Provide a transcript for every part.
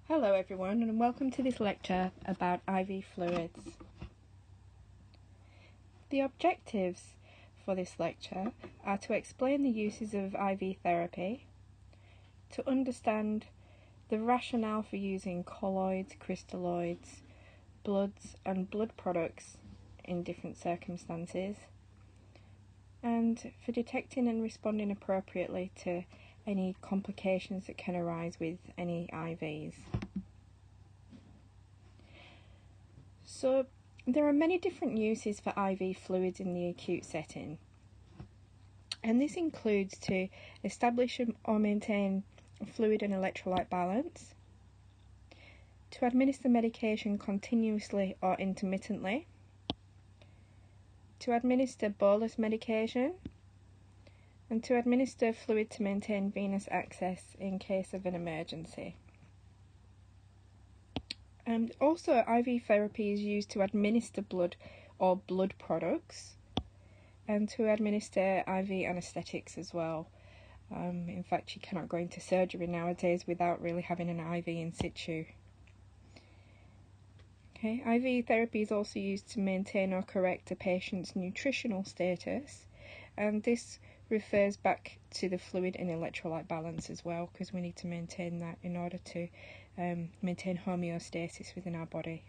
Hello everyone, and welcome to this lecture about IV fluids. The objectives for this lecture are to explain the uses of IV therapy, to understand the rationale for using colloids, crystalloids, bloods and blood products in different circumstances, and for detecting and responding appropriately to any complications that can arise with any IVs. So, there are many different uses for IV fluids in the acute setting, and this includes to establish or maintain fluid and electrolyte balance, to administer medication continuously or intermittently, to administer bolus medication, and to administer fluid to maintain venous access in case of an emergency. And also, IV therapy is used to administer blood or blood products and to administer IV anaesthetics as well. In fact, you cannot go into surgery nowadays without really having an IV in situ. Okay, IV therapy is also used to maintain or correct a patient's nutritional status, and this refers back to the fluid and electrolyte balance as well, because we need to maintain that in order to maintain homeostasis within our body.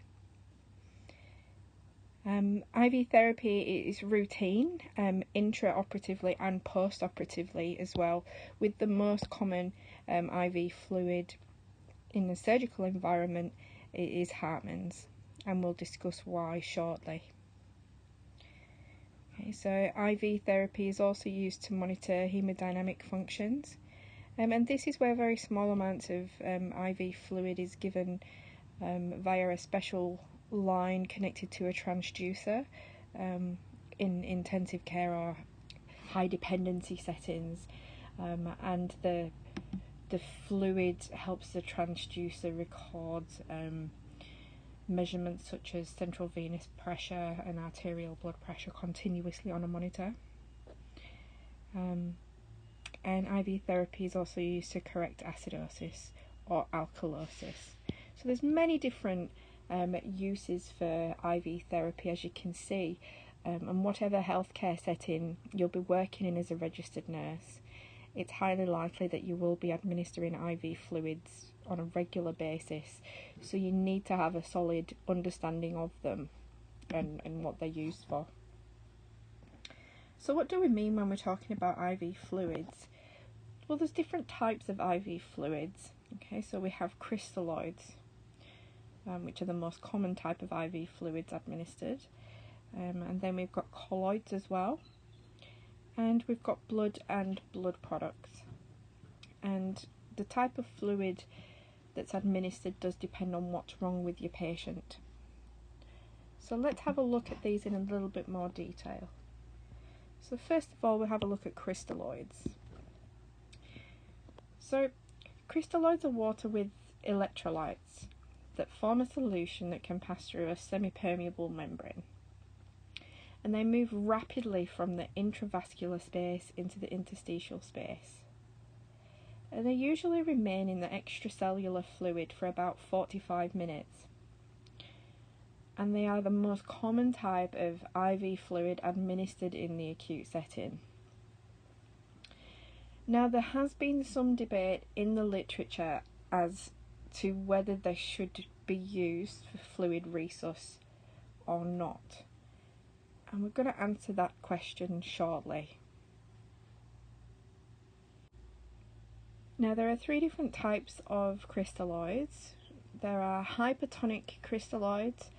IV therapy is routine, intraoperatively and post-operatively as well, with the most common IV fluid in the surgical environment is Hartmann's, and we'll discuss why shortly. Okay, so IV therapy is also used to monitor hemodynamic functions, and this is where very small amounts of IV fluid is given via a special line connected to a transducer in intensive care or high dependency settings, and the fluid helps the transducer record measurements such as central venous pressure and arterial blood pressure continuously on a monitor. And IV therapy is also used to correct acidosis or alkalosis. So there's many different uses for IV therapy, as you can see, and whatever healthcare setting you'll be working in as a registered nurse, it's highly likely that you will be administering IV fluids on a regular basis, so you need to have a solid understanding of them and what they're used for. So what do we mean when we're talking about IV fluids? Well, there's different types of IV fluids. Okay, so we have crystalloids, which are the most common type of IV fluids administered, and then we've got colloids as well, and we've got blood and blood products. And the type of fluid that's administered does depend on what's wrong with your patient. So let's have a look at these in a little bit more detail. So first of all, we'll have a look at crystalloids. So crystalloids are water with electrolytes that form a solution that can pass through a semi-permeable membrane, and they move rapidly from the intravascular space into the interstitial space. And they usually remain in the extracellular fluid for about 45 minutes. And they are the most common type of IV fluid administered in the acute setting. Now, there has been some debate in the literature as to whether they should be used for fluid resus or not. And we're going to answer that question shortly. Now, there are three different types of crystalloids. There are hypertonic crystalloids,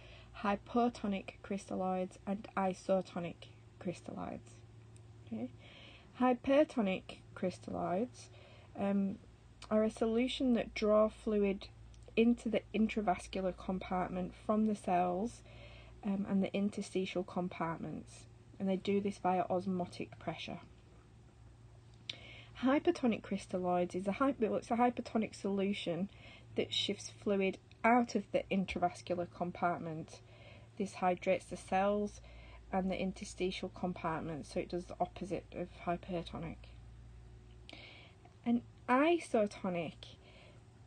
hypotonic crystalloids, and isotonic crystalloids. Okay. Hypertonic crystalloids are a solution that draw fluid into the intravascular compartment from the cells and the interstitial compartments, and they do this via osmotic pressure. Hypertonic crystalloids is it's a hypertonic solution that shifts fluid out of the intravascular compartment. This hydrates the cells and the interstitial compartment, so it does the opposite of hypertonic. And isotonic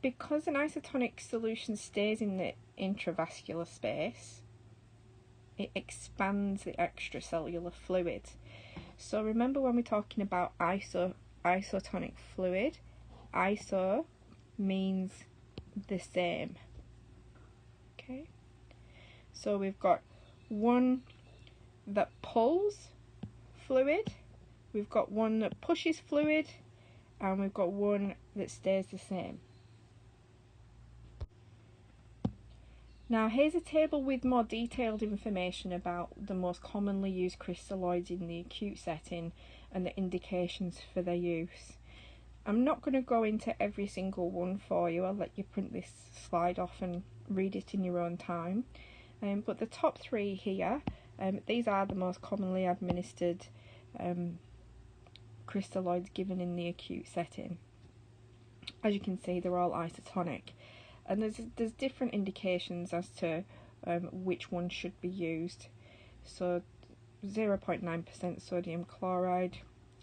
because an isotonic solution stays in the intravascular space, it expands the extracellular fluid. So remember when we're talking about isotonic fluid, iso means the same. Okay, so we've got one that pulls fluid, we've got one that pushes fluid, and we've got one that stays the same. Now here's a table with more detailed information about the most commonly used crystalloids in the acute setting and the indications for their use. I'm not going to go into every single one for you, I'll let you print this slide off and read it in your own time. But the top three here, these are the most commonly administered crystalloids given in the acute setting. As you can see, they're all isotonic. And there's different indications as to which one should be used. So 0.9% sodium chloride,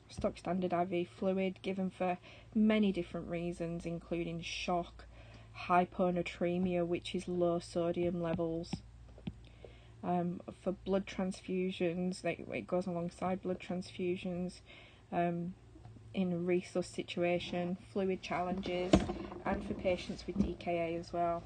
stock standard IV fluid, given for many different reasons, including shock, hyponatremia, which is low sodium levels. For blood transfusions, it goes alongside blood transfusions, in a resus situation, fluid challenges, and for patients with DKA as well.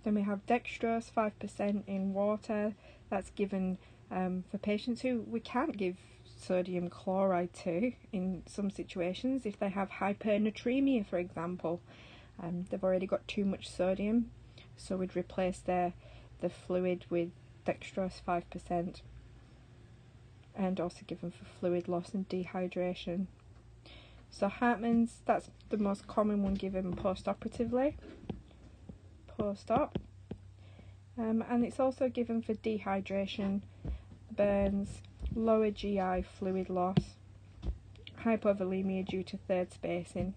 Then we have dextrose, 5% in water. That's given for patients who we can't give sodium chloride to in some situations. If they have hypernatremia, for example, they've already got too much sodium, so we'd replace the fluid with dextrose 5%. And also given for fluid loss and dehydration. So Hartmann's, that's the most common one given post-operatively, post-op. And it's also given for dehydration, burns, lower GI fluid loss, hypovolemia due to third spacing.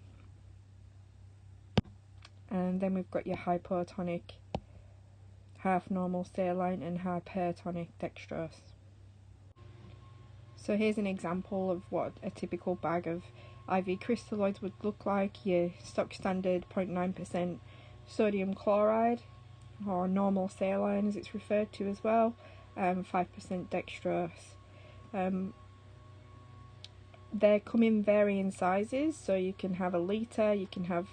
And then we've got your hypotonic, half normal saline, and hypertonic dextrose. So here's an example of what a typical bag of IV crystalloids would look like. Your stock standard 0.9% sodium chloride, or normal saline as it's referred to as well, 5% dextrose. They come in varying sizes, so you can have a litre, you can have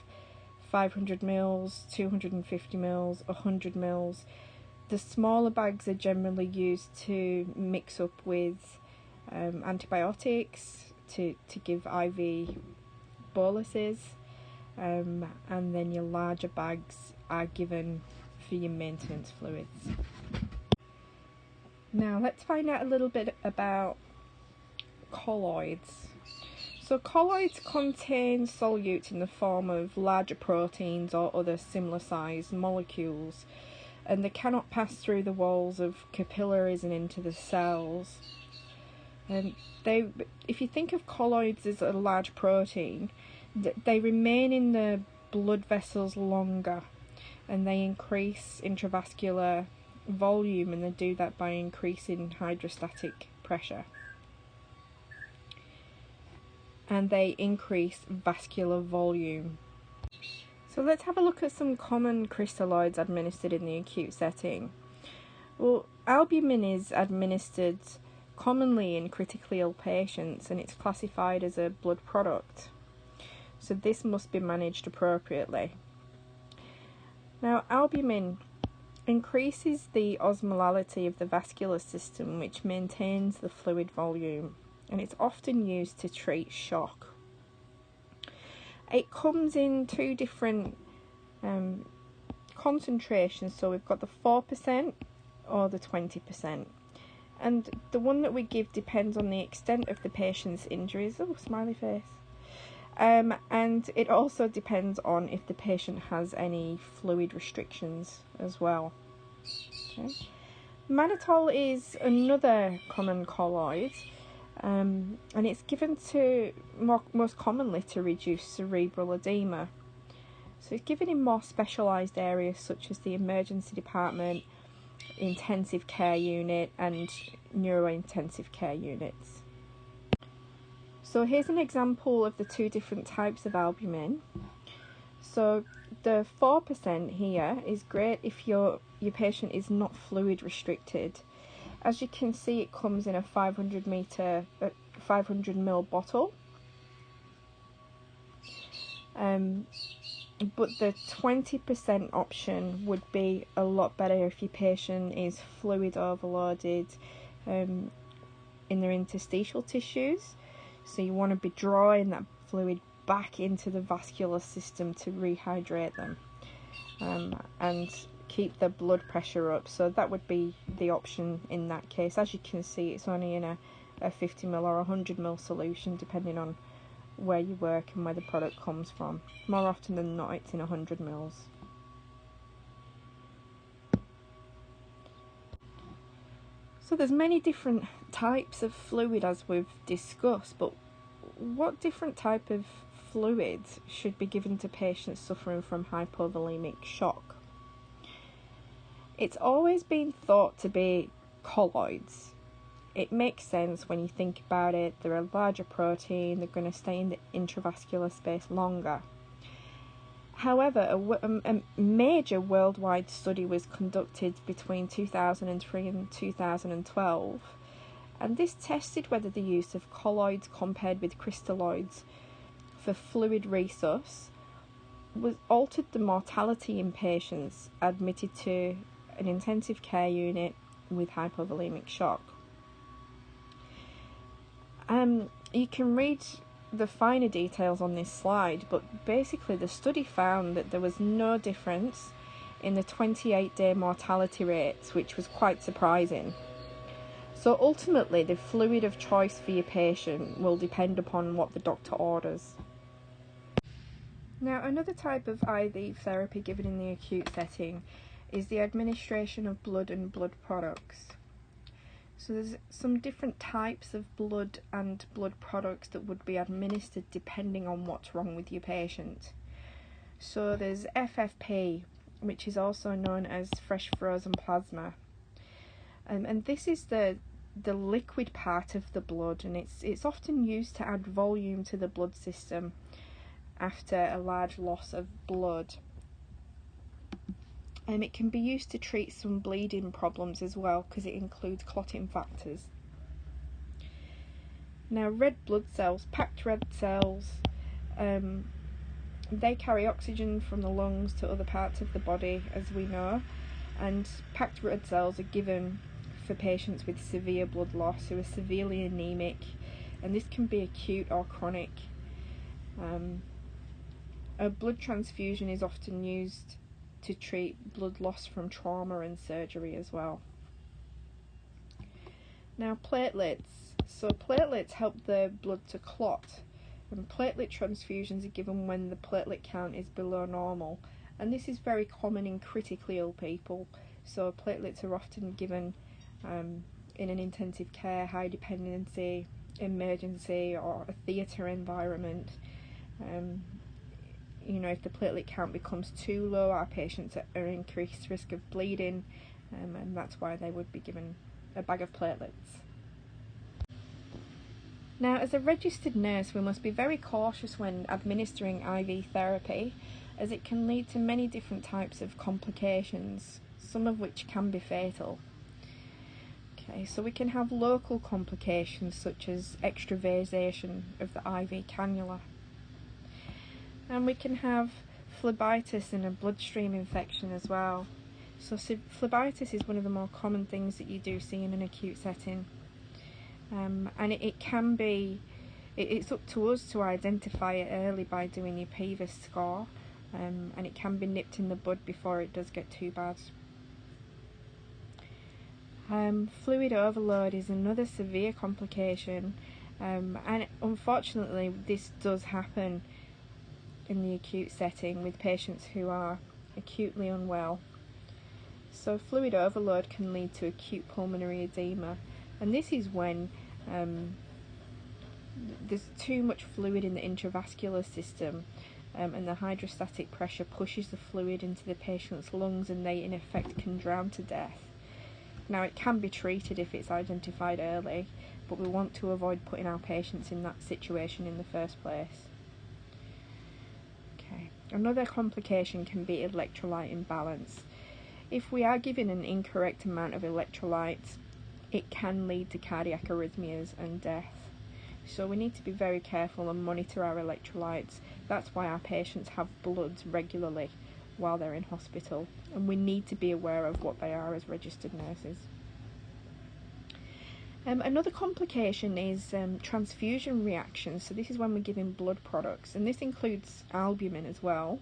500 mils, 250 mils, 100 mils. The smaller bags are generally used to mix up with antibiotics, to give IV boluses, and then your larger bags are given for your maintenance fluids. Now let's find out a little bit about colloids. So colloids contain solutes in the form of larger proteins or other similar sized molecules, and they cannot pass through the walls of capillaries and into the cells. If you think of colloids as a large protein, they remain in the blood vessels longer, and they increase intravascular volume, and they do that by increasing hydrostatic pressure. And they increase vascular volume. So let's have a look at some common crystalloids administered in the acute setting. Well, albumin is administered commonly in critically ill patients, and it's classified as a blood product. So this must be managed appropriately. Now, albumin increases the osmolality of the vascular system, which maintains the fluid volume, and it's often used to treat shock. It comes in two different concentrations, so we've got the 4% or the 20%. And the one that we give depends on the extent of the patient's injuries. Oh, smiley face. And it also depends on if the patient has any fluid restrictions as well. Okay. Mannitol is another common colloid, and it's given to most commonly to reduce cerebral edema. So it's given in more specialised areas such as the emergency department, intensive care unit, and neurointensive care units. So here's an example of the two different types of albumin. So the 4% here is great if your patient is not fluid restricted. As you can see, it comes in a 500 ml bottle. But the 20% option would be a lot better if your patient is fluid overloaded in their interstitial tissues. So you want to be drawing that fluid back into the vascular system to rehydrate them and keep the blood pressure up. So that would be the option in that case. As you can see, it's only in a 50 ml or 100 ml solution, depending on where you work and where the product comes from. More often than not, it's in 100 ml. So there's many different types of fluid as we've discussed, but what different type of fluid should be given to patients suffering from hypovolemic shock? It's always been thought to be colloids. It makes sense when you think about it. They're a larger protein, they're going to stay in the intravascular space longer. However, a major worldwide study was conducted between 2003 and 2012, and this tested whether the use of colloids compared with crystalloids for fluid resus altered the mortality in patients admitted to an intensive care unit with hypovolemic shock. You can read the finer details on this slide, but basically the study found that there was no difference in the 28-day mortality rates, which was quite surprising. So ultimately, the fluid of choice for your patient will depend upon what the doctor orders. Now, another type of IV therapy given in the acute setting is the administration of blood and blood products. So there's some different types of blood and blood products that would be administered depending on what's wrong with your patient. So there's FFP, which is also known as fresh frozen plasma. And this is the liquid part of the blood, and it's often used to add volume to the blood system after a large loss of blood. And it can be used to treat some bleeding problems as well, because it includes clotting factors. Now, red blood cells, packed red cells, they carry oxygen from the lungs to other parts of the body, as we know, and packed red cells are given for patients with severe blood loss who are severely anemic, and this can be acute or chronic. A blood transfusion is often used to treat blood loss from trauma and surgery as well. Now, platelets. So platelets help the blood to clot, and platelet transfusions are given when the platelet count is below normal, and this is very common in critically ill people. So platelets are often given in an intensive care, high dependency, emergency, or a theatre environment. If the platelet count becomes too low, our patients are at increased risk of bleeding, and that's why they would be given a bag of platelets. Now, as a registered nurse, we must be very cautious when administering IV therapy, as it can lead to many different types of complications, some of which can be fatal. Okay, so we can have local complications such as extravasation of the IV cannula. And we can have phlebitis and a bloodstream infection as well. So phlebitis is one of the more common things that you do see in an acute setting. And it can be, it's up to us to identify it early by doing your PEVIS score, and it can be nipped in the bud before it does get too bad. Fluid overload is another severe complication, and unfortunately this does happen in the acute setting with patients who are acutely unwell. So fluid overload can lead to acute pulmonary edema, and this is when there's too much fluid in the intravascular system, and the hydrostatic pressure pushes the fluid into the patient's lungs, and they in effect can drown to death. Now, it can be treated if it's identified early, but we want to avoid putting our patients in that situation in the first place. Okay. Another complication can be electrolyte imbalance. If we are given an incorrect amount of electrolytes, it can lead to cardiac arrhythmias and death. So we need to be very careful and monitor our electrolytes. That's why our patients have bloods regularly while they're in hospital, and we need to be aware of what they are as registered nurses. Another complication is transfusion reactions. So this is when we're giving blood products, and this includes albumin as well.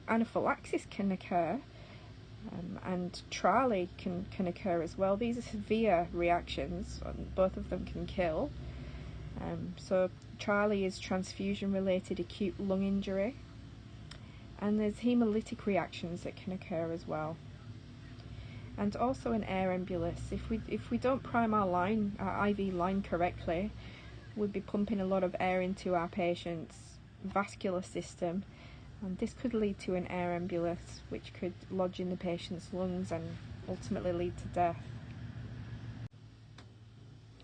Anaphylaxis can occur, and trali can occur as well. These are severe reactions, both of them can kill. So trali is transfusion-related acute lung injury, and there's hemolytic reactions that can occur as well. And also an air embolus. If we don't prime our IV line correctly, we'd be pumping a lot of air into our patient's vascular system, and this could lead to an air embolus, which could lodge in the patient's lungs and ultimately lead to death.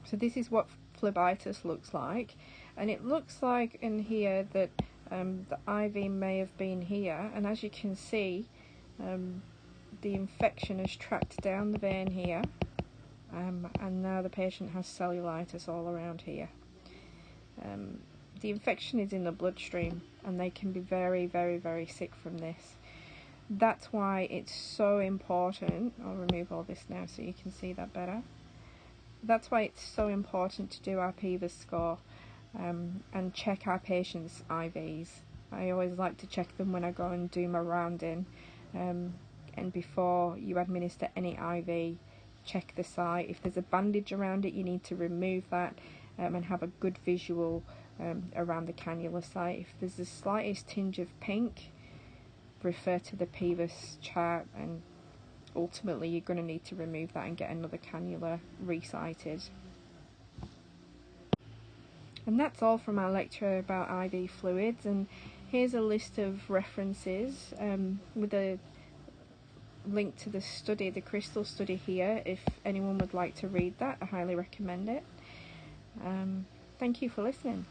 So this is what phlebitis looks like, and it looks like in here that the IV may have been here, and as you can see, the infection has tracked down the vein here, and now the patient has cellulitis all around here. The infection is in the bloodstream, and they can be very, very, very sick from this. That's why it's so important. I'll remove all this now so you can see that better. That's why it's so important to do our PEVIS score and check our patients' IVs. I always like to check them when I go and do my rounding. And before you administer any IV, check the site. If there's a bandage around it, you need to remove that and have a good visual around the cannula site. If there's the slightest tinge of pink, refer to the PEVIS chart, and ultimately you're going to need to remove that and get another cannula resited. And that's all from our lecture about IV fluids, and here's a list of references with a link to the study, the Crystal study here. If anyone would like to read that, I highly recommend it. Thank you for listening.